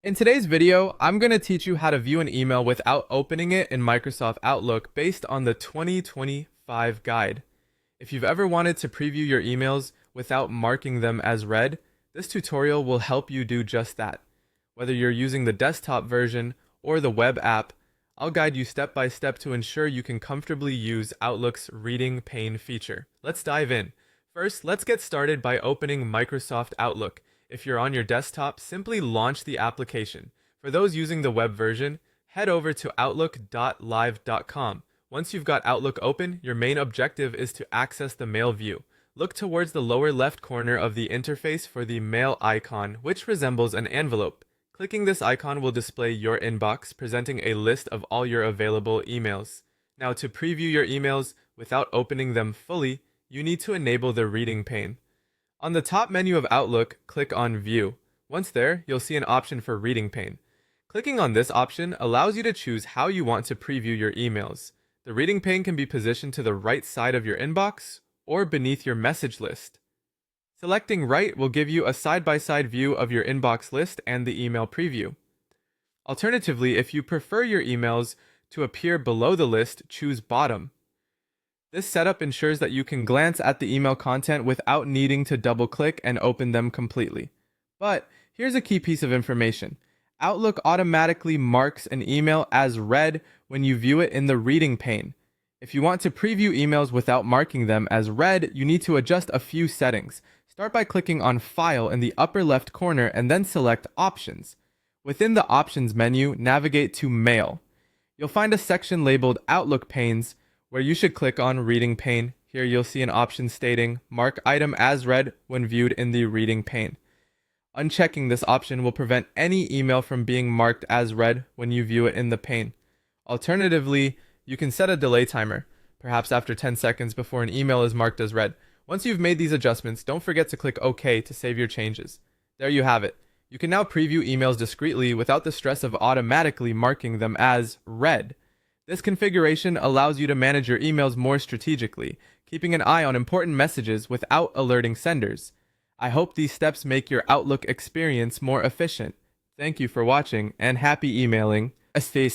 In today's video, I'm going to teach you how to view an email without opening it in Microsoft Outlook based on the 2025 guide. If you've ever wanted to preview your emails without marking them as read, this tutorial will help you do just that. Whether you're using the desktop version or the web app, I'll guide you step by step to ensure you can comfortably use Outlook's reading pane feature. Let's dive in. First, let's get started by opening Microsoft Outlook. If you're on your desktop, simply launch the application. For those using the web version, head over to outlook.live.com. Once you've got Outlook open, your main objective is to access the mail view. Look towards the lower left corner of the interface for the mail icon, which resembles an envelope. Clicking this icon will display your inbox, presenting a list of all your available emails. Now, to preview your emails without opening them fully, you need to enable the reading pane. On the top menu of Outlook, click on View. Once there, you'll see an option for Reading Pane. Clicking on this option allows you to choose how you want to preview your emails. The reading pane can be positioned to the right side of your inbox or beneath your message list. Selecting right will give you a side-by-side view of your inbox list and the email preview. Alternatively, if you prefer your emails to appear below the list, choose Bottom. This setup ensures that you can glance at the email content without needing to double-click and open them completely. But here's a key piece of information. Outlook automatically marks an email as read when you view it in the reading pane. If you want to preview emails without marking them as read, you need to adjust a few settings. Start by clicking on File in the upper left corner and then select Options. Within the Options menu, navigate to Mail. You'll find a section labeled Outlook Panes, where you should click on Reading Pane. Here you'll see an option stating Mark item as read when viewed in the reading pane. Unchecking this option will prevent any email from being marked as read when you view it in the pane. Alternatively, you can set a delay timer, perhaps after 10 seconds before an email is marked as read. Once you've made these adjustments, don't forget to click OK to save your changes. There you have it. You can now preview emails discreetly without the stress of automatically marking them as read. This configuration allows you to manage your emails more strategically, keeping an eye on important messages without alerting senders. I hope these steps make your Outlook experience more efficient. Thank you for watching and happy emailing. Stay